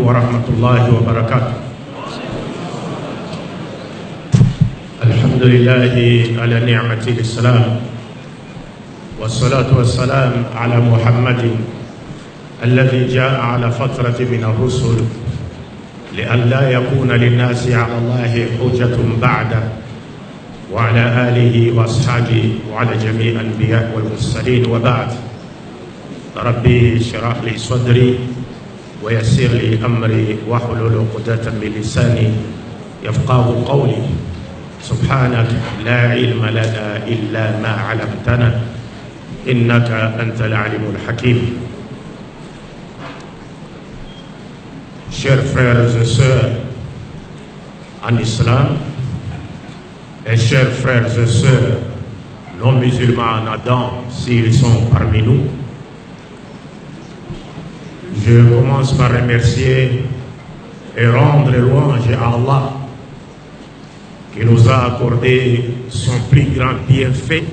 ورحمة الله وبركاته. الحمد لله على نعمة الإسلام والصلاة والسلام على محمد الذي جاء على فترة من الرسل لئلا يكون للناس على الله حجة بعده وعلى آله وأصحابه وعلى جميع الأنبياء والمرسلين وبعد. ربي اشرح لي صدري ويسر لي أمري واحلل عقدة من لساني يفقهوا قولي. سبحانك لا علم لنا إلا ما علمتنا إنك أنت العليم الحكيم. Chers frères et sœurs en islam et chers frères et sœurs non musulmans en Adam s'ils sont parmi nous, je commence par remercier et rendre louange à Allah qui nous a accordé son plus grand bienfait,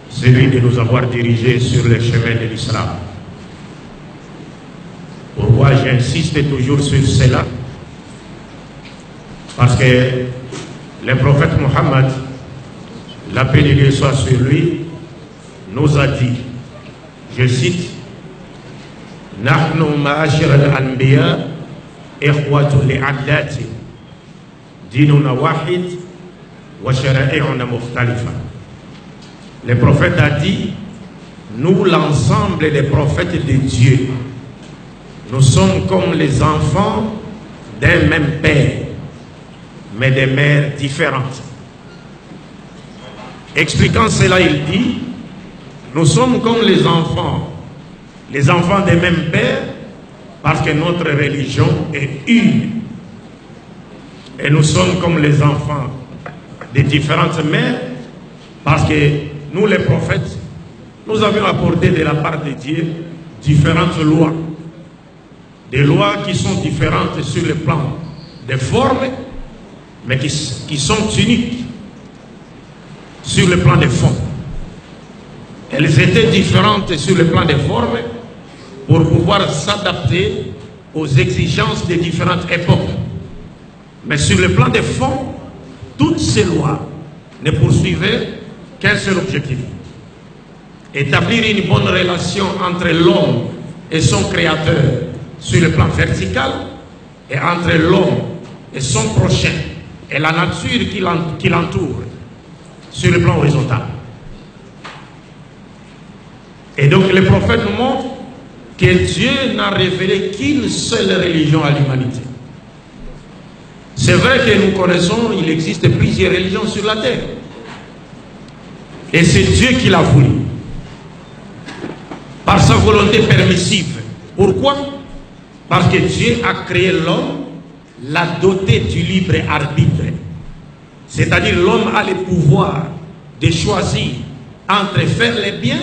celui de nous avoir dirigés sur le chemin de l'islam. Pourquoi j'insiste toujours sur cela? Parce que le prophète Mohammed, la paix de Dieu soit sur lui, nous a dit, je cite, Nahnu ma'ashir al-anbiya ikhwatu li'adlati dinuna wahid wa shara'i'una mukhtalifa. Le prophète a dit, nous l'ensemble des prophètes de Dieu, nous sommes comme les enfants d'un même père, mais des mères différentes. Expliquant cela, il dit, nous sommes comme les enfants des mêmes pères, parce que notre religion est une. Et nous sommes comme les enfants des différentes mères, parce que nous les prophètes, nous avions apporté de la part de Dieu différentes lois. Des lois qui sont différentes sur le plan des formes, mais qui sont uniques sur le plan des fonds. Elles étaient différentes sur le plan des formes pour pouvoir s'adapter aux exigences des différentes époques. Mais sur le plan des fonds, toutes ces lois ne poursuivaient qu'un seul objectif: établir une bonne relation entre l'homme et son créateur sur le plan vertical, et entre l'homme et son prochain et la nature qui l'entoure sur le plan horizontal. Et donc le prophète nous montre que Dieu n'a révélé qu'une seule religion à l'humanité. C'est vrai que nous connaissons, il existe plusieurs religions sur la terre. Et c'est Dieu qui l'a voulu, par sa volonté permissive. Pourquoi? Parce que Dieu a créé l'homme, l'a doté du libre arbitre. C'est-à-dire l'homme a le pouvoir de choisir entre faire le bien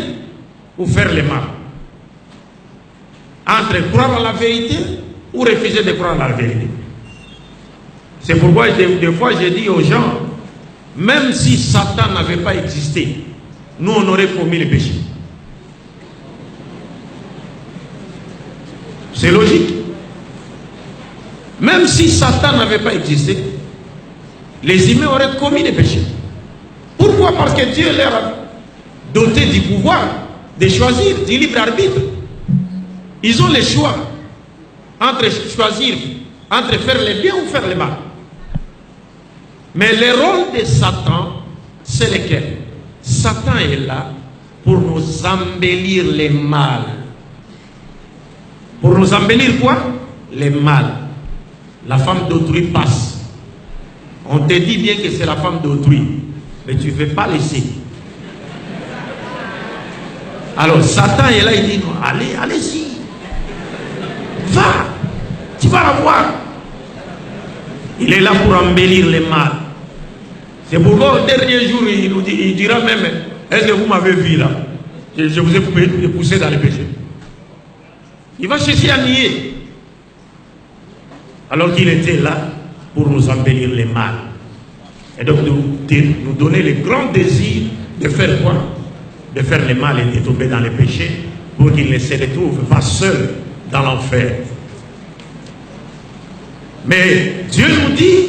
ou faire le mal. Entre croire à la vérité ou refuser de croire à la vérité. C'est pourquoi des fois je dis aux gens, même si Satan n'avait pas existé, nous on aurait commis le péché. C'est logique. Même si Satan n'avait pas existé, les humains auraient commis des péchés. Pourquoi? Parce que Dieu leur a doté du pouvoir de choisir, du libre arbitre. Ils ont le choix entre choisir, entre faire le bien ou faire le mal. Mais le rôle de Satan, c'est lequel? Satan est là pour nous embellir le mal. Pour nous embellir quoi? Le mal. La femme d'autrui passe. On te dit bien que c'est la femme d'autrui, mais tu ne veux pas laisser. Alors Satan est là, il dit non, allez-y. Va, tu vas la voir. Il est là pour embellir le mal. C'est pourquoi au dernier jour, il dira même, est-ce que vous m'avez vu là? Je vous ai poussé dans le péché. Il va chercher à nier. Alors qu'il était là pour nous embellir le mal. Et donc nous donner le grand désir de faire quoi? De faire le mal et de tomber dans le péché pour qu'il ne se retrouve pas seul dans l'enfer. Mais Dieu nous dit,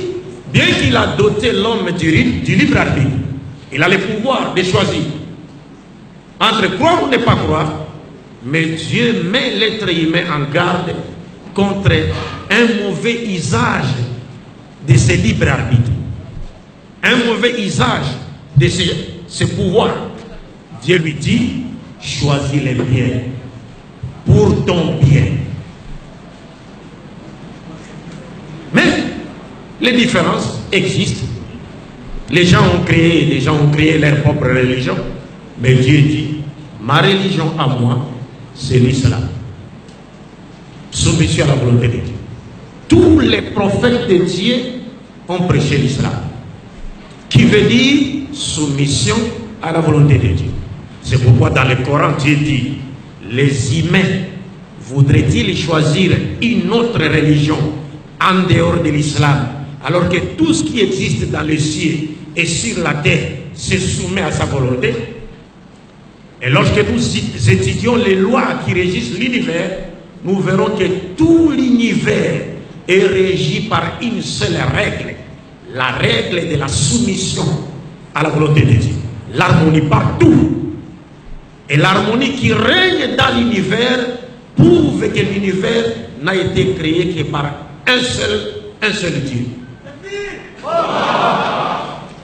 bien qu'il a doté l'homme du libre arbitre, il a le pouvoir de choisir entre croire ou ne pas croire, mais Dieu met l'être humain en garde contre un mauvais usage de ce libre arbitre, un mauvais usage de ce pouvoir. Dieu lui dit, choisis les biens pour ton bien. Mais les différences existent. Les gens ont créé leur propre religion. Mais Dieu dit, ma religion à moi, c'est l'islam. Soumission à la volonté de Dieu. Tous les prophètes de Dieu ont prêché l'islam, qui veut dire soumission à la volonté de Dieu. C'est pourquoi dans le Coran, Dieu dit, les humains voudraient-ils choisir une autre religion en dehors de l'islam, alors que tout ce qui existe dans les cieux et sur la terre se soumet à sa volonté? Et lorsque nous étudions les lois qui régissent l'univers, nous verrons que tout l'univers est régi par une seule règle, la règle de la soumission à la volonté de Dieu. L'harmonie partout. Et l'harmonie qui règne dans l'univers prouve que l'univers n'a été créé que par un seul Dieu.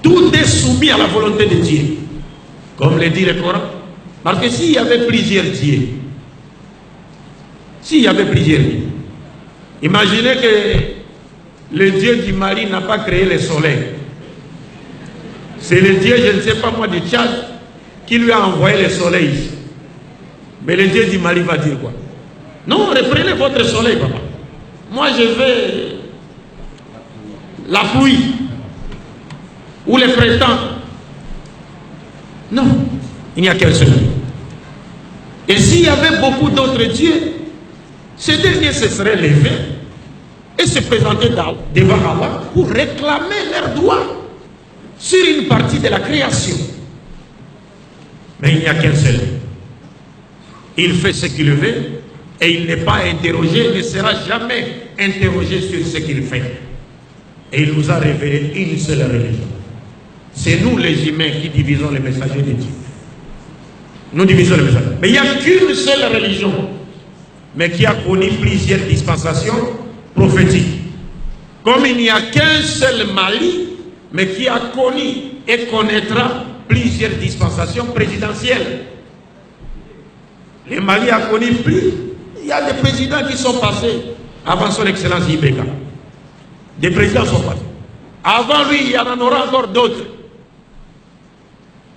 Tout est soumis à la volonté de Dieu, comme le dit le Coran. Parce que s'il y avait plusieurs dieux, imaginez que le Dieu du Mali n'a pas créé le soleil. C'est le Dieu, je ne sais pas moi, du Tchad, qui lui a envoyé le soleil. Mais le Dieu du Mali va dire quoi? Non, reprenez votre soleil, papa. Moi, je veux la pluie ou le printemps. Non, il n'y a qu'un seul Dieu. Et s'il y avait beaucoup d'autres dieux, ces derniers se seraient levés et se présentaient devant Allah pour réclamer leurs droits sur une partie de la création. Mais il n'y a qu'un seul. Il fait ce qu'il veut et il n'est pas interrogé, il ne sera jamais interrogé sur ce qu'il fait. Et il nous a révélé une seule religion. C'est nous les humains qui divisons les messagers de Dieu. Nous divisons les messagers. Mais il n'y a qu'une seule religion, mais qui a connu plusieurs dispensations prophétiques. Comme il n'y a qu'un seul Mali, mais qui a connu et connaîtra plusieurs dispensations présidentielles. Le Mali a connu plus. Il y a des présidents qui sont passés avant son excellence Ibeka. Des présidents sont passés. Avant lui, il y en aura encore d'autres.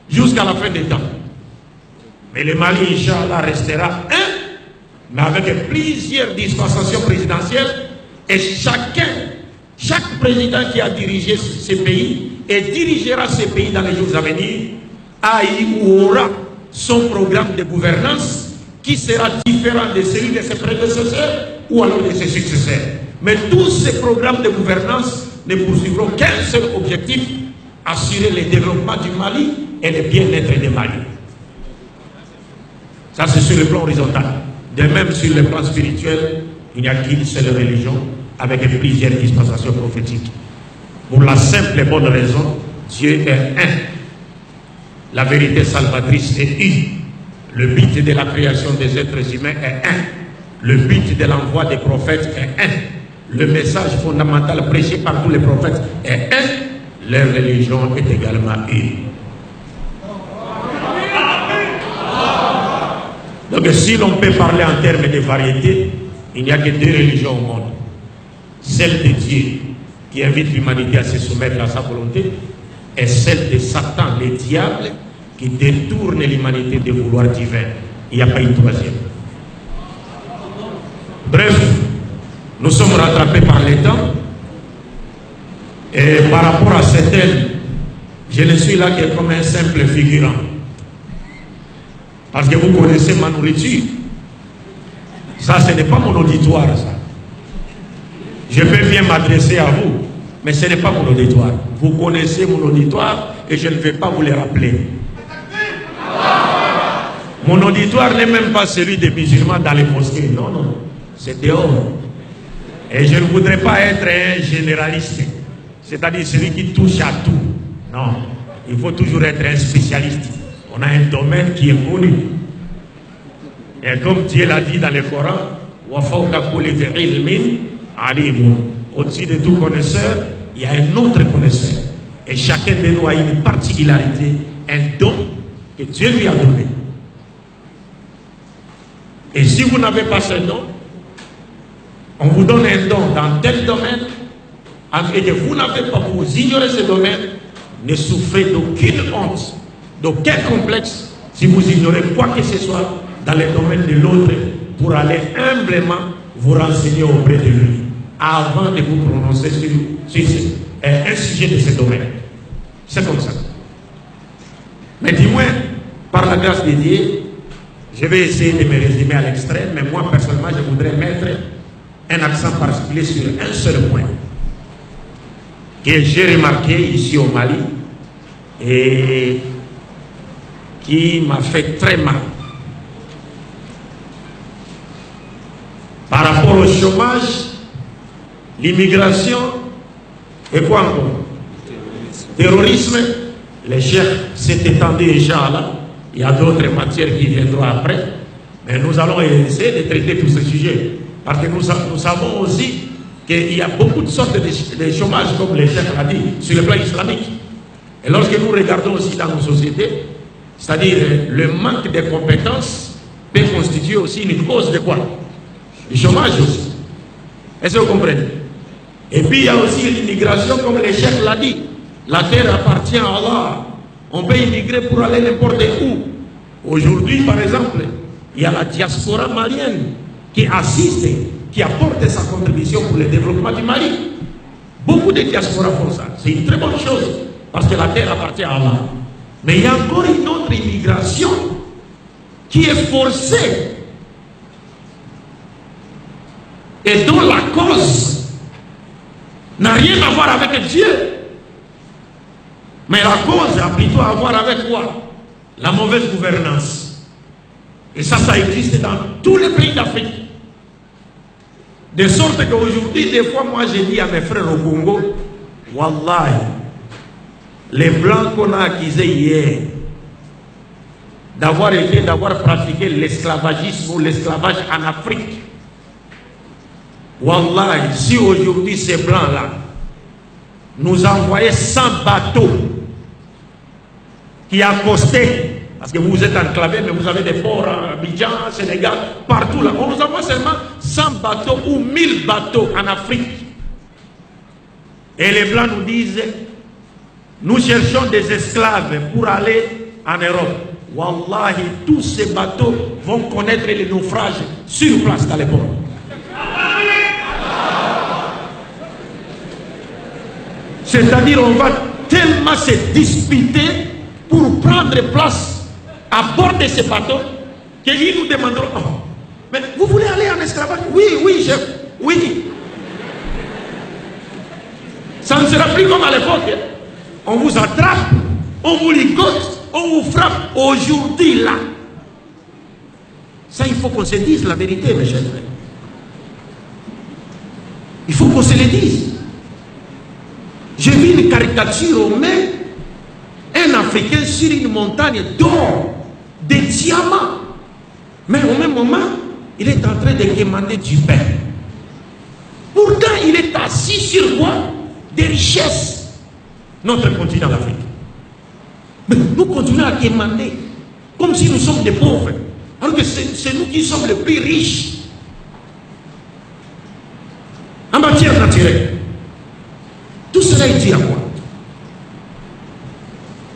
Jusqu'à la fin des temps. Mais le Mali, Inch'Allah, restera un, mais avec plusieurs dispensations présidentielles. Et chaque président qui a dirigé ce pays et dirigera ce pays dans les jours à venir, a eu ou aura son programme de gouvernance qui sera différent de celui de ses prédécesseurs ou alors de ses successeurs. Mais tous ces programmes de gouvernance ne poursuivront qu'un seul objectif, assurer le développement du Mali et le bien-être des Maliens. Ça, c'est sur le plan horizontal. De même, sur le plan spirituel, il n'y a qu'une seule religion avec plusieurs dispensations prophétiques. Pour la simple et bonne raison, Dieu est un. La vérité salvatrice est une. Le but de la création des êtres humains est un. Le but de l'envoi des prophètes est un. Le message fondamental prêché par tous les prophètes est un. Leur religion est également une. Donc si l'on peut parler en termes de variété, il n'y a que deux religions au monde. Celle de Dieu, qui invite l'humanité à se soumettre à sa volonté, et celle de Satan, le diable, qui détourne l'humanité des vouloirs divins. Il n'y a pas une troisième. Bref, nous sommes rattrapés par les temps. Et par rapport à certaines, je ne suis là que comme un simple figurant. Parce que vous connaissez ma nourriture. Ça, ce n'est pas mon auditoire, ça. Je peux bien m'adresser à vous, mais ce n'est pas mon auditoire. Vous connaissez mon auditoire et je ne vais pas vous les rappeler. Mon auditoire n'est même pas celui des musulmans dans les mosquées. Non, non. C'est dehors. Et je ne voudrais pas être un généraliste, c'est-à-dire celui qui touche à tout. Non, il faut toujours être un spécialiste. On a un domaine qui est connu. Et comme Dieu l'a dit dans le Coran, au-dessus de tout connaisseur, il y a un autre connaisseur. Et chacun de nous a une particularité, un don que Dieu lui a donné. Et si vous n'avez pas ce don, on vous donne un don dans tel domaine, et que vous n'avez pas, vous ignorez ce domaine, ne souffrez d'aucune honte, d'aucun complexe, si vous ignorez quoi que ce soit dans le domaine de l'autre, pour aller humblement vous renseigner auprès de lui, avant de vous prononcer sur un sujet de ce domaine. C'est comme ça. Mais du moins, par la grâce de Dieu, je vais essayer de me résumer à l'extrême, mais moi personnellement, je voudrais mettre un accent particulier sur un seul point que j'ai remarqué ici au Mali et qui m'a fait très mal. Par rapport au chômage, l'immigration et quoi encore? Terrorisme, les chefs s'est étendu déjà là. Il y a d'autres matières qui viendront après. Mais nous allons essayer de traiter tous ces sujets. Parce que nous savons aussi qu'il y a beaucoup de sortes de chômage, comme le chef l'a dit, sur le plan islamique. Et lorsque nous regardons aussi dans nos sociétés, c'est-à-dire le manque de compétences peut constituer aussi une cause de quoi? Du chômage aussi. Est-ce que vous comprenez? Et puis il y a aussi l'immigration, comme le chef l'a dit. La terre appartient à Allah. On peut immigrer pour aller n'importe où. Aujourd'hui, par exemple, il y a la diaspora malienne qui assiste, qui apporte sa contribution pour le développement du Mali. Beaucoup de diasporas font ça. C'est une très bonne chose, parce que la terre appartient à Allah. Mais il y a encore une autre immigration qui est forcée et dont la cause n'a rien à voir avec Dieu. Mais la cause a plutôt à voir avec quoi? La mauvaise gouvernance. Et ça existe dans tous les pays d'Afrique. De sorte qu'aujourd'hui, des fois, moi j'ai dit à mes frères au Congo, Wallahi, les blancs qu'on a accusés hier d'avoir pratiqué l'esclavagisme ou l'esclavage en Afrique, Wallahi, si aujourd'hui ces blancs-là nous envoyaient 100 bateaux qui accostaient, parce que vous êtes enclavés, mais vous avez des ports à Abidjan, Sénégal, partout là, on nous envoie seulement 100 bateaux ou 1000 bateaux en Afrique. Et les blancs nous disent, nous cherchons des esclaves pour aller en Europe. Wallahi, tous ces bateaux vont connaître les naufrages sur place dans les ports. C'est-à-dire, on va tellement se disputer pour prendre place à bord de ces bateaux qu'ils nous demanderont, oh, mais vous voulez aller en esclavage? Oui, oui, chef, oui. Ça ne sera plus comme à l'époque. On vous attrape, on vous ligote, on vous frappe aujourd'hui là. Ça, il faut qu'on se dise la vérité, mes chers frères. Il faut qu'on se le dise. J'ai vu une caricature au mai, un Africain sur une montagne d'or, des diamants. Mais au même moment, il est en train de quémander du pain. Pourtant, il est assis sur quoi? Des richesses. Notre continent, l'Afrique. Mais nous continuons à quémander comme si nous sommes des pauvres. Alors que c'est nous qui sommes les plus riches en matière naturelle. Tout cela est dit à quoi?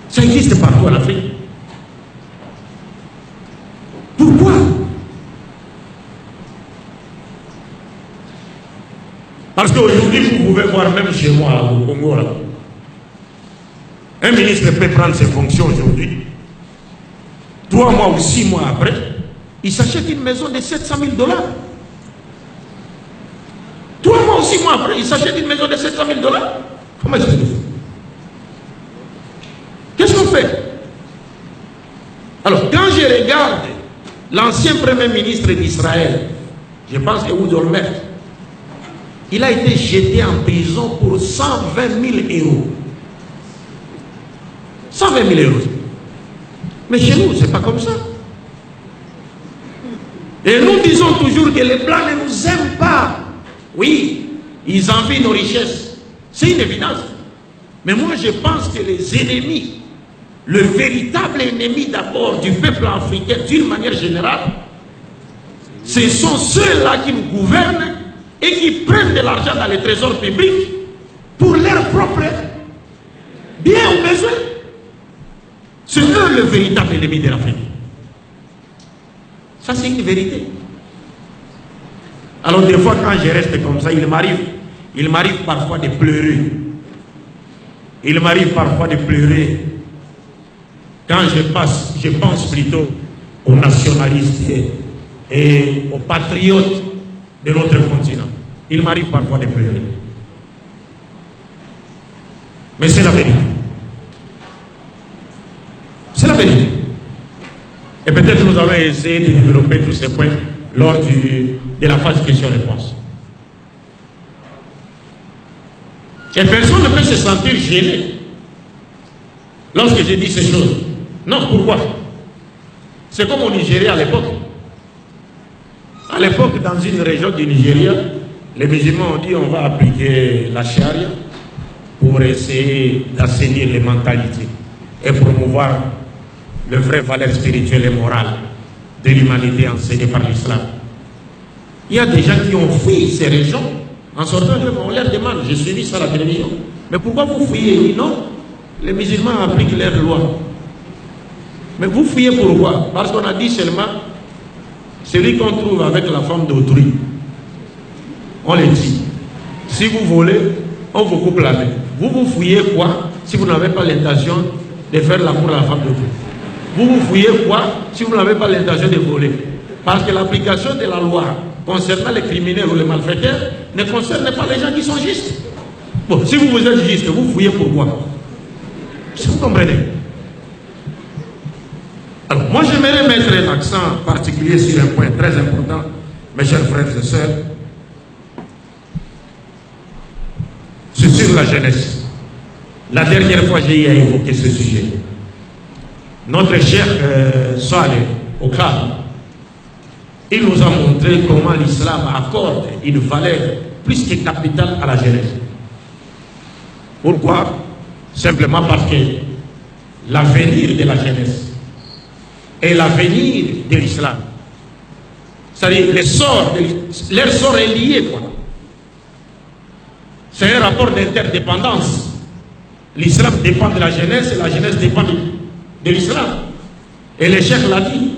Ça existe partout en Afrique. Pourquoi? Parce qu'aujourd'hui, vous pouvez voir même chez moi au Congo, là, un ministre peut prendre ses fonctions aujourd'hui. 3 mois ou 6 mois après, il s'achète une maison de 700 000 $. 3 mois ou 6 mois après, il s'achète une maison de 700 000 $. Comment est-ce que nous faisons? Qu'est-ce qu'on fait? Alors, quand je regarde l'ancien premier ministre d'Israël, je pense que Ehud Olmert, il a été jeté en prison pour 120 000 euros. 120 000 euros. Mais chez nous, c'est pas comme ça. Et nous disons toujours que les Blancs ne nous aiment pas. Oui, ils envient nos richesses. C'est une évidence. Mais moi, je pense que les ennemis, le véritable ennemi d'abord du peuple africain, d'une manière générale, ce sont ceux-là qui nous gouvernent et qui prennent de l'argent dans les trésors publics pour leur propre bien ou besoin. C'est eux le véritable ennemi de l'Afrique. Ça, c'est une vérité. Alors, des fois, quand je reste comme ça, il m'arrive parfois de pleurer. Il m'arrive parfois de pleurer quand je pense plutôt aux nationalistes et aux patriotes de notre continent. Il m'arrive parfois de pleurer. Mais c'est la vérité. C'est la vérité. Et peut-être nous allons essayer de développer tous ces points lors de la phase question-réponse. Et personne ne peut se sentir gêné lorsque je dis ces choses. Non, pourquoi? C'est comme au Nigeria à l'époque. À l'époque, dans une région du Nigeria, les musulmans ont dit on va appliquer la charia pour essayer d'assainir les mentalités et promouvoir les vraies valeurs spirituelles et morales de l'humanité enseignées par l'islam. Il y a des gens qui ont fui ces régions en sortant de on leur demande, j'ai suivi ça à la télévision, mais pourquoi vous fuyez? Il dit non, les musulmans appliquent leurs lois. Mais vous fuyez pourquoi? Parce qu'on a dit seulement celui qu'on trouve avec la femme d'autrui, on le dit. Si vous volez, on vous coupe la main. Vous fuyez quoi si vous n'avez pas l'intention de faire l'amour à la femme d'autrui? Vous fuyez quoi si vous n'avez pas l'intention de voler? Parce que l'application de la loi concernant les criminels ou les malfaiteurs ne concerne pas les gens qui sont justes. Bon, si vous êtes juste, vous fuyez pourquoi? Si vous comprenez. Alors, moi j'aimerais mettre un accent particulier sur un point très important, mes chers frères et sœurs. C'est sur la jeunesse. La dernière fois, j'ai eu à évoquer ce sujet. Notre cher Saleh Okar, il nous a montré comment l'islam accorde une valeur plus que capitale à la jeunesse. Pourquoi? Simplement parce que l'avenir de la jeunesse et l'avenir de l'islam, c'est-à-dire leur sort est lié, quoi. C'est un rapport d'interdépendance. L'islam dépend de la jeunesse et la jeunesse dépend de l'islam. Et le cheikh l'a dit,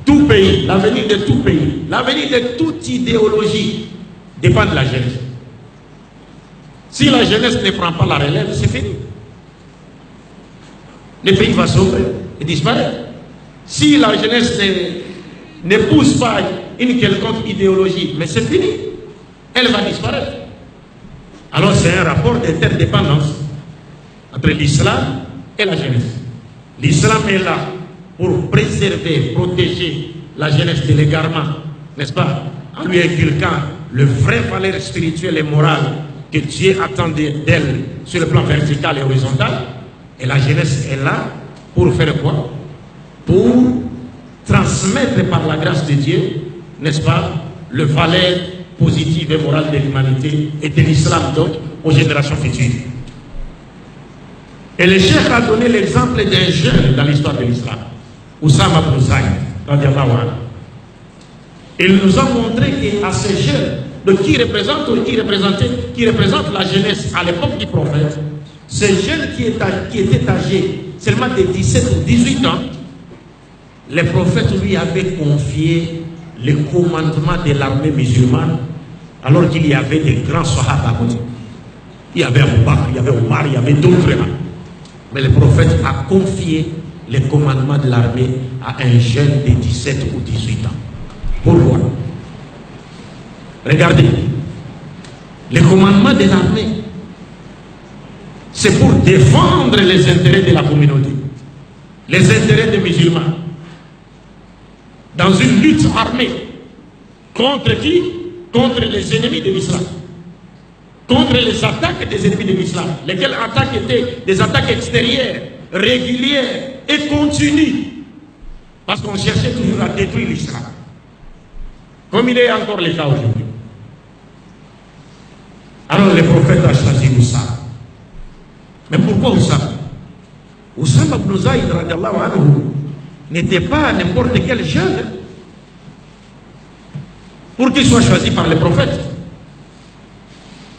tout pays, l'avenir de tout pays, l'avenir de toute idéologie dépend de la jeunesse. Si la jeunesse ne prend pas la relève, c'est fini. Le pays va s'ouvrir et disparaître. Si la jeunesse n'épouse pas une quelconque idéologie, mais c'est fini, elle va disparaître. Alors c'est un rapport d'interdépendance entre l'islam et la jeunesse. L'islam est là pour préserver, protéger la jeunesse de l'égarement, n'est-ce pas? En lui inculquant le vrai valeur spirituelle et morale que Dieu attendait d'elle sur le plan vertical et horizontal. Et la jeunesse est là pour faire quoi? Pour transmettre par la grâce de Dieu, n'est-ce pas, le valeur positive et morale de l'humanité et de l'islam donc aux générations futures. Et le cheikh a donné l'exemple d'un jeune dans l'histoire de l'islam, Oussama ibn Zayd, radiallahu anhu. Il nous a montré qu'à ces jeunes, qui représentent la jeunesse à l'époque du prophète, ces jeunes qui étaient âgés seulement de 17 ou 18 ans, les prophètes lui avaient confié le commandement de l'armée musulmane, alors qu'il y avait des grands sahaba. Il y avait Abu Bakr, il y avait Omar, il y avait d'autres. Mais le prophète a confié le commandement de l'armée à un jeune de 17 ou 18 ans. Pourquoi? Regardez, le commandement de l'armée, c'est pour défendre les intérêts de la communauté, les intérêts des musulmans, dans une lutte armée. Contre qui? Contre les ennemis de l'islam. contre les attaques des ennemis de l'islam, lesquelles attaques étaient des attaques extérieures, régulières et continues, parce qu'on cherchait toujours à détruire l'islam, comme il est encore le cas aujourd'hui. Alors le prophète a choisi Oussama. Mais pourquoi Oussama? Oussama ibn Zayd radiallahu anhu n'était pas n'importe quel jeune pour qu'il soit choisi par le prophète.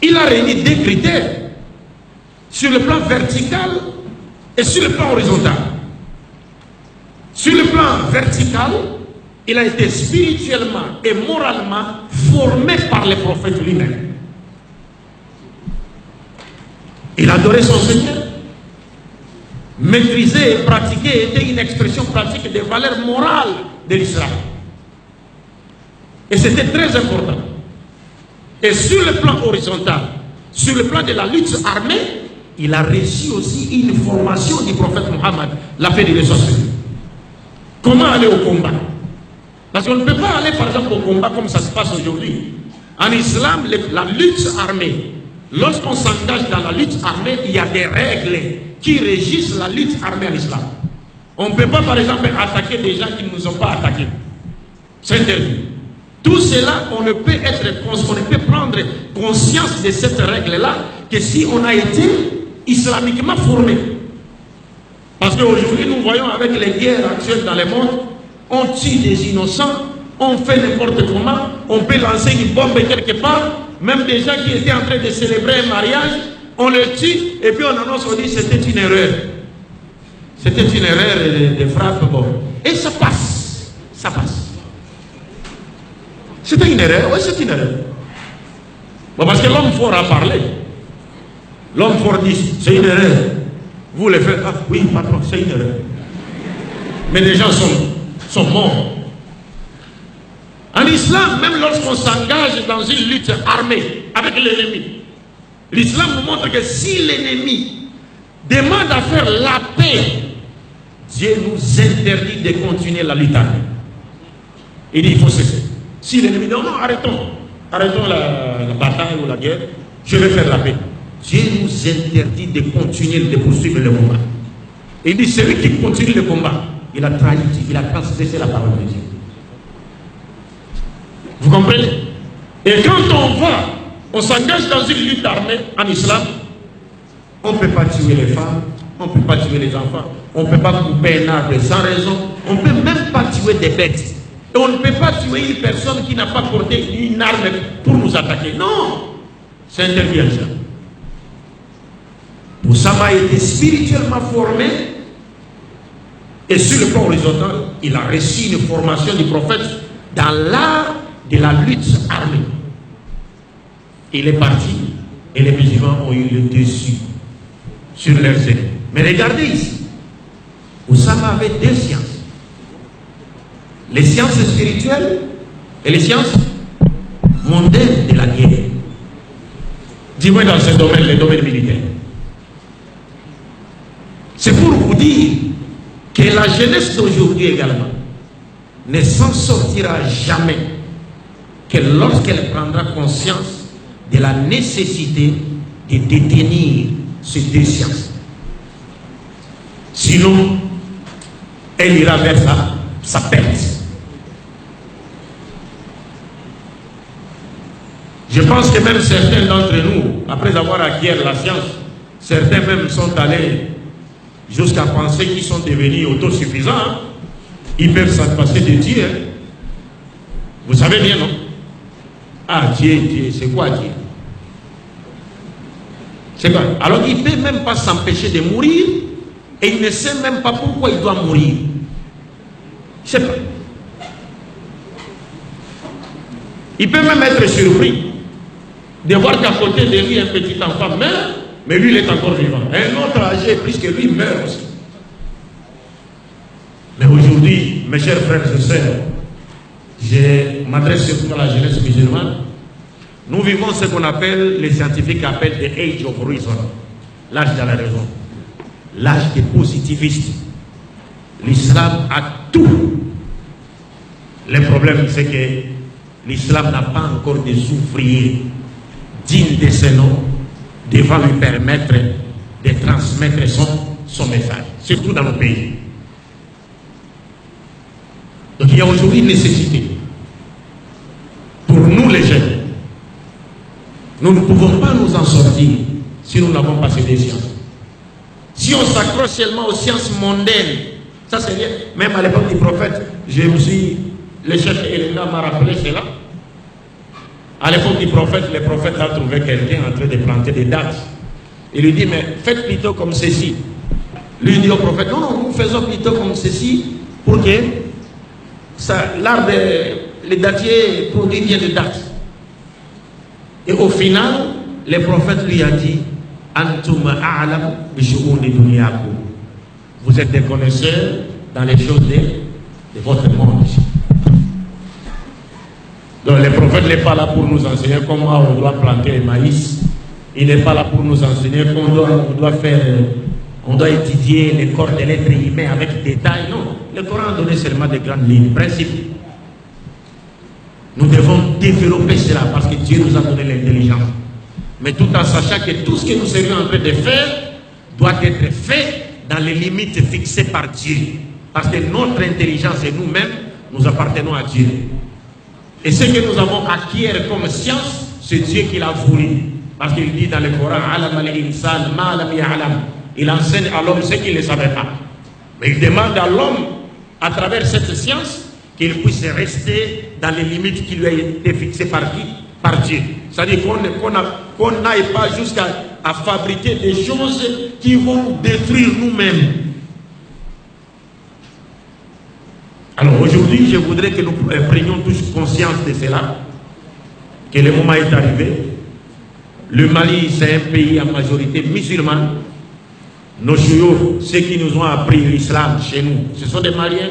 Il a réuni des critères sur le plan vertical et sur le plan horizontal. Sur le plan vertical, il a été spirituellement et moralement formé par le prophète lui-même. Il adorait son Seigneur. Maîtriser et pratiquer était une expression pratique des valeurs morales de l'islam. Et c'était très important. Et sur le plan horizontal, sur le plan de la lutte armée, il a reçu aussi une formation du prophète Mohammed, la paix de l'essentiel. Comment aller au combat? Parce qu'on ne peut pas aller par exemple au combat comme ça se passe aujourd'hui. En islam, la lutte armée, lorsqu'on s'engage dans la lutte armée, il y a des règles qui régissent la lutte armée en islam. On ne peut pas par exemple attaquer des gens qui ne nous ont pas attaqués. C'est interdit. Tout cela, on ne peut prendre conscience de cette règle-là que si on a été islamiquement formé. Parce qu'aujourd'hui, nous voyons avec les guerres actuelles dans le monde, on tue des innocents, on fait n'importe comment, on peut lancer une bombe quelque part, même des gens qui étaient en train de célébrer un mariage, on le tue et puis on annonce, on dit c'était une erreur. C'était une erreur de frappe. Bon. Et ça passe. Ça passe. C'était une erreur, oui, c'est une erreur. Bon, parce que l'homme fort a parlé. L'homme fort dit, c'est une erreur. Vous le faites, ah oui, patron, c'est une erreur. Mais les gens sont morts. En islam, même lorsqu'on s'engage dans une lutte armée avec l'ennemi, l'islam nous montre que si l'ennemi demande à faire la paix, Dieu nous interdit de continuer la lutte armée. Il dit, il faut cesser. Si l'ennemi dit non, arrêtons la bataille ou la guerre, je vais faire la paix. Dieu nous interdit de continuer, de poursuivre le combat. Il dit, celui qui continue le combat, il a trahi, il a transgressé la parole de Dieu. Vous comprenez? Et quand on s'engage dans une lutte armée en islam, on ne peut pas tuer les femmes, on ne peut pas tuer les enfants, on ne peut pas couper un arbre sans raison, on ne peut même pas tuer des bêtes. Et on ne peut pas tuer une personne qui n'a pas porté une arme pour nous attaquer. Non, c'est interdit à ça. Oussama a été spirituellement formé et sur le plan horizontal, il a reçu une formation du prophète dans l'art de la lutte armée. Il est parti et les musulmans ont eu le dessus sur leurs ennemis. Mais regardez ici, Oussama avait deux sciences. Les sciences spirituelles et les sciences mondaines de la guerre. Dis-moi dans ce domaine, les domaines militaires. C'est pour vous dire que la jeunesse d'aujourd'hui également ne s'en sortira jamais que lorsqu'elle prendra conscience de la nécessité de détenir ces deux sciences. Sinon, elle ira vers sa perte. Je pense que même certains d'entre nous, après avoir acquis la science, certains même sont allés jusqu'à penser qu'ils sont devenus autosuffisants. Ils peuvent s'en passer de Dieu. Vous savez bien, non? Ah, Dieu, c'est quoi Dieu? C'est quoi? Alors il ne peut même pas s'empêcher de mourir et il ne sait même pas pourquoi il doit mourir. Je ne sais pas. Il peut même être surpris de voir qu'à côté de lui un petit enfant meurt, mais lui il est encore vivant. Un autre âgé plus que lui meurt aussi. Mais aujourd'hui, mes chers frères et sœurs, je m'adresse surtout à la jeunesse musulmane. Nous vivons ce qu'on appelle, les scientifiques appellent the age of reason, l'âge de la raison, l'âge des positivistes. L'islam a tout. Le problème, c'est que l'islam n'a pas encore des ouvriers digne de ce nom devant lui permettre de transmettre son message, surtout dans nos pays. Donc il y a aujourd'hui une nécessité pour nous les jeunes. Nous ne pouvons pas nous en sortir si nous n'avons pas ces sciences. Si on s'accroche seulement aux sciences mondaines, ça c'est bien. Même à l'époque du prophète, le chef Elena m'a rappelé cela. À l'époque du prophète, le prophète a trouvé quelqu'un en train de planter des dattes. Il lui dit, mais faites plutôt comme ceci. Lui dit au prophète, non, nous faisons plutôt comme ceci pour que l'arbre, les dattiers produit bien de dattes. Et au final, le prophète lui a dit, Antum a'lam bi shu'uni dunyakum. Vous êtes des connaisseurs dans les choses de votre monde. Donc le prophète n'est pas là pour nous enseigner comment on doit planter le maïs. Il n'est pas là pour nous enseigner on doit étudier les corps de l'être humain avec détail. Non, le Coran a donné seulement des grandes lignes, principes. Nous devons développer cela parce que Dieu nous a donné l'intelligence. Mais tout en sachant que tout ce que nous serions en train de faire doit être fait dans les limites fixées par Dieu. Parce que notre intelligence et nous-mêmes, nous appartenons à Dieu. Et ce que nous avons acquis comme science, c'est Dieu qui l'a voulu. Parce qu'il dit dans le Coran, il enseigne à l'homme ce qu'il ne savait pas. Mais il demande à l'homme, à travers cette science, qu'il puisse rester dans les limites qui lui ont été fixées par qui? Par Dieu. C'est-à-dire qu'on n'aille pas jusqu'à fabriquer des choses qui vont nous détruire nous-mêmes. Alors aujourd'hui, je voudrais que nous prenions tous conscience de cela, que le moment est arrivé. Le Mali, c'est un pays en majorité musulmane. Nos chouyours, ceux qui nous ont appris l'islam chez nous, ce sont des Maliens.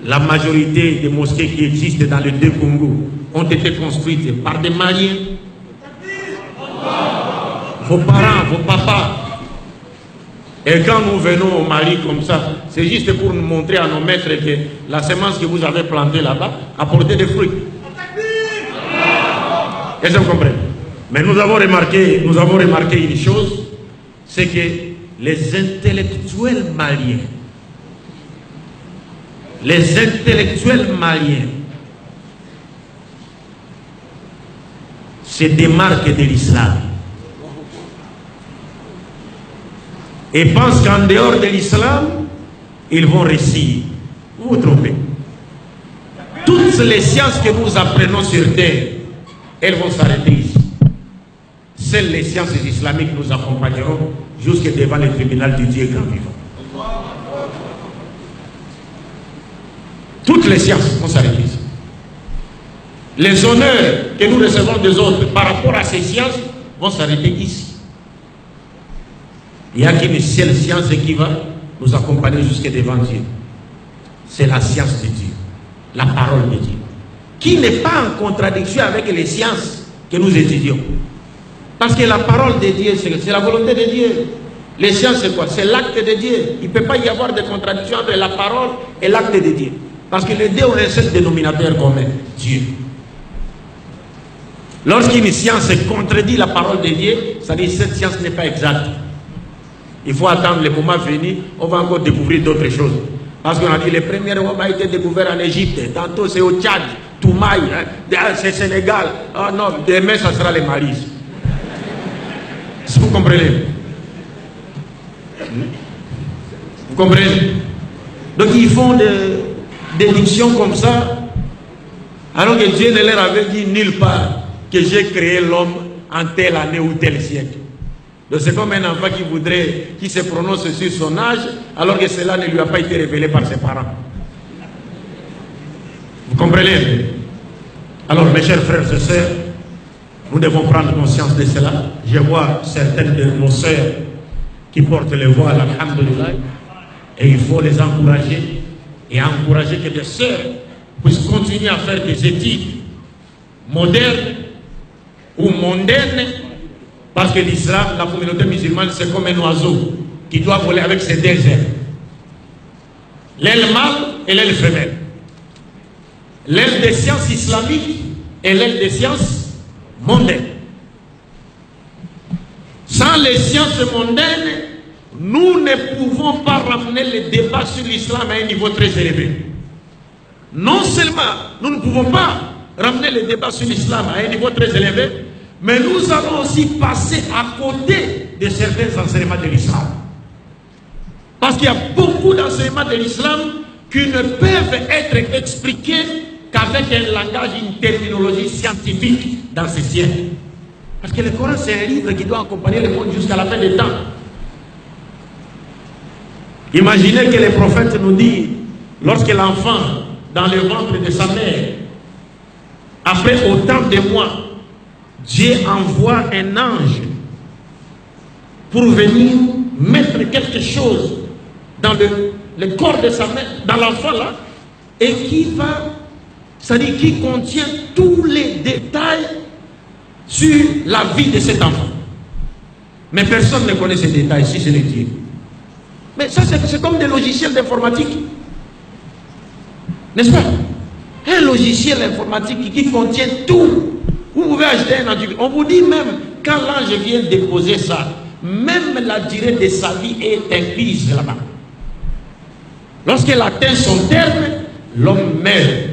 La majorité des mosquées qui existent dans les deux Congos ont été construites par des Maliens. Vos parents, vos papas. Et quand nous venons au Mali comme ça, c'est juste pour nous montrer à nos maîtres que la semence que vous avez plantée là-bas a porté des fruits. Est-ce que vous comprenez? Mais nous avons remarqué une chose, c'est que les intellectuels maliens se démarquent de l'islam et pensent qu'en dehors de l'islam, ils vont réussir. Vous vous trompez. Toutes les sciences que nous apprenons sur terre, elles vont s'arrêter ici. Seules les sciences islamiques nous accompagneront jusque devant le tribunal du Dieu grand vivant. Toutes les sciences vont s'arrêter ici. Les honneurs que nous recevons des autres par rapport à ces sciences vont s'arrêter ici. Il n'y a qu'une seule science qui va nous accompagner jusque devant Dieu. C'est la science de Dieu, la parole de Dieu, qui n'est pas en contradiction avec les sciences que nous étudions. Parce que la parole de Dieu, c'est la volonté de Dieu. Les sciences, c'est quoi? C'est l'acte de Dieu. Il ne peut pas y avoir de contradiction entre la parole et l'acte de Dieu. Parce que les deux ont un seul dénominateur commun, Dieu. Lorsqu'une science contredit la parole de Dieu, ça dit que cette science n'est pas exacte. Il faut attendre le moment venu, on va encore découvrir d'autres choses. Parce qu'on a dit que les premiers hommes ont été découverts en Égypte, tantôt c'est au Tchad, Toumaï, c'est Sénégal. Oh non, demain ça sera les Malis. Si vous comprenez. Vous comprenez? Donc ils font des déductions comme ça, alors que Dieu ne leur avait dit nulle part que j'ai créé l'homme en telle année ou tel siècle. Donc c'est comme un enfant qui se prononce sur son âge, alors que cela ne lui a pas été révélé par ses parents. Vous comprenez? Alors mes chers frères et sœurs, nous devons prendre conscience de cela. Je vois certaines de nos sœurs qui portent le voile, alhamdoulilah, et il faut les encourager et encourager que des sœurs puissent continuer à faire des études modernes ou mondaines, parce que l'islam, la communauté musulmane, c'est comme un oiseau qui doit voler avec ses deux ailes. L'aile mâle et l'aile femelle. L'aile des sciences islamiques et l'aile des sciences mondaines. les sciences mondaines, nous ne pouvons pas ramener le débat sur l'islam à un niveau très élevé. Non seulement nous ne pouvons pas ramener le débat sur l'islam à un niveau très élevé, mais nous allons aussi passer à côté de certains enseignements de l'islam. Parce qu'il y a beaucoup d'enseignements de l'islam qui ne peuvent être expliqués qu'avec un langage, une terminologie scientifique dans ces siècles. Parce que le Coran, c'est un livre qui doit accompagner le monde jusqu'à la fin des temps. Imaginez que les prophètes nous disent, lorsque l'enfant, dans le ventre de sa mère, après autant de mois, Dieu envoie un ange pour venir mettre quelque chose dans le corps de sa mère, dans l'enfant là, et qui va, c'est-à-dire qui contient tous les détails sur la vie de cet enfant. Mais personne ne connaît ces détails, si ce n'est Dieu. Mais ça, c'est comme des logiciels d'informatique. N'est-ce pas? Un logiciel informatique qui contient tout. Vous pouvez acheter un antivirus. On vous dit même, quand l'ange vient déposer ça, même la durée de sa vie est incluse là-bas. Lorsqu'elle atteint son terme, l'homme meurt.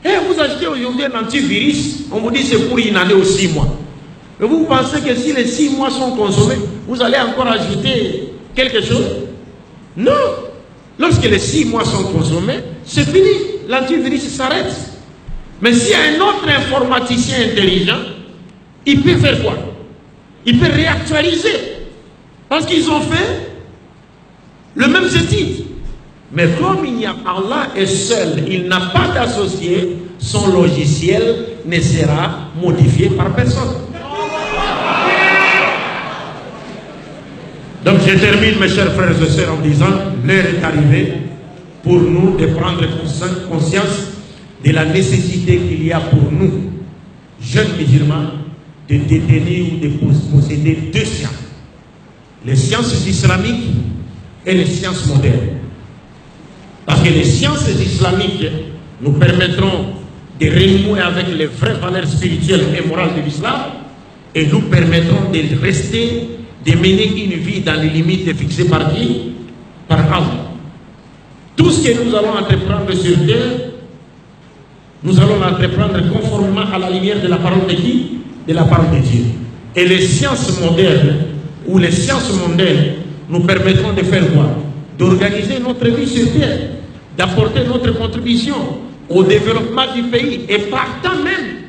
Et vous achetez aujourd'hui un antivirus, on vous dit c'est pour une année ou 6 mois. Mais vous pensez que si les 6 mois sont consommés, vous allez encore ajouter quelque chose? Non. Lorsque les 6 mois sont consommés, c'est fini. L'antivirus s'arrête. Mais s'il y a un autre informaticien intelligent, il peut faire quoi? Il peut réactualiser. Parce qu'ils ont fait le même titre. Mais comme il y a Allah est seul, il n'a pas d'associé, son logiciel ne sera modifié par personne. Donc je termine, mes chers frères et sœurs, en disant, l'heure est arrivée pour nous de prendre conscience de la nécessité qu'il y a pour nous, jeunes musulmans, de détenir ou de posséder 2 sciences. Les sciences islamiques et les sciences modernes. Parce que les sciences islamiques nous permettront de renouer avec les vraies valeurs spirituelles et morales de l'islam et nous permettront de rester, de mener une vie dans les limites fixées par qui? Par Allah. Tout ce que nous allons entreprendre sur terre, nous allons l'entreprendre conformément à la lumière de la parole de qui? De la parole de Dieu. Et les sciences modernes ou les sciences mondaines nous permettront de faire quoi? D'organiser notre vie sur terre, d'apporter notre contribution au développement du pays et partant même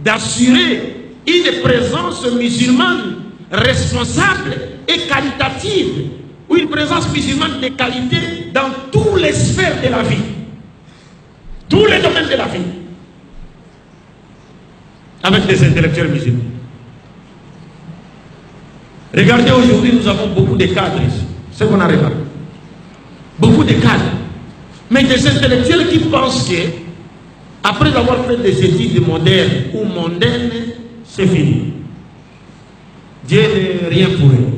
d'assurer une présence musulmane responsable et qualitative, ou une présence musulmane de qualité dans toutes les sphères de la vie, tous les domaines de la vie, avec des intellectuels musulmans. Regardez, aujourd'hui, nous avons beaucoup de cadres ici, c'est ce qu'on a remarqué. Beaucoup de cadres, mais des intellectuels qui pensent que, après avoir fait des études modernes ou mondaines, c'est fini. Dieu n'est rien pour eux.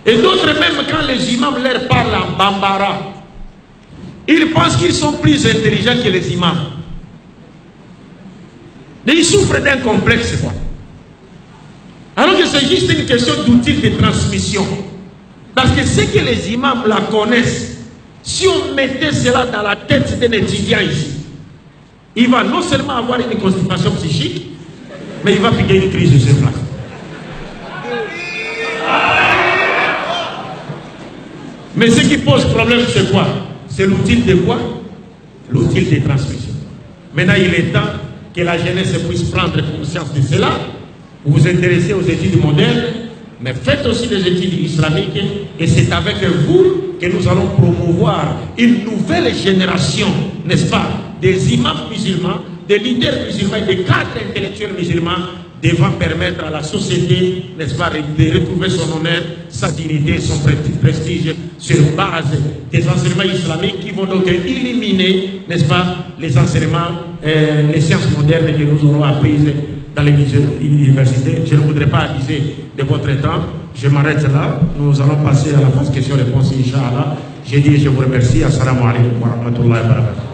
Et d'autres, même quand les imams leur parlent en bambara, ils pensent qu'ils sont plus intelligents que les imams. Mais ils souffrent d'un complexe, quoi. Alors que c'est juste une question d'outil de transmission. Parce que ce que les imams la connaissent, si on mettait cela dans la tête d'un étudiant ici, il va non seulement avoir une constipation psychique, mais il va piquer une crise de ce place. Mais ce qui pose problème, c'est quoi? C'est l'outil de quoi? L'outil de transmission. Maintenant, il est temps que la jeunesse puisse prendre conscience de cela. Vous vous intéressez aux études modernes, mais faites aussi des études islamiques, et c'est avec vous que nous allons promouvoir une nouvelle génération, n'est-ce pas, des imams musulmans, des leaders musulmans, des cadres intellectuels musulmans, devant permettre à la société, n'est-ce pas, de retrouver son honneur, sa dignité, son prestige sur base des enseignements islamiques qui vont donc éliminer, n'est-ce pas, les enseignements, les sciences modernes que nous aurons apprises dans les universités. Je ne voudrais pas abuser de votre temps. Je m'arrête là. Nous allons passer à la phase questions-réponses, Inch'Allah. J'ai dit, je vous remercie. Assalamu alaikum wa rahmatullahi wa barakatuh.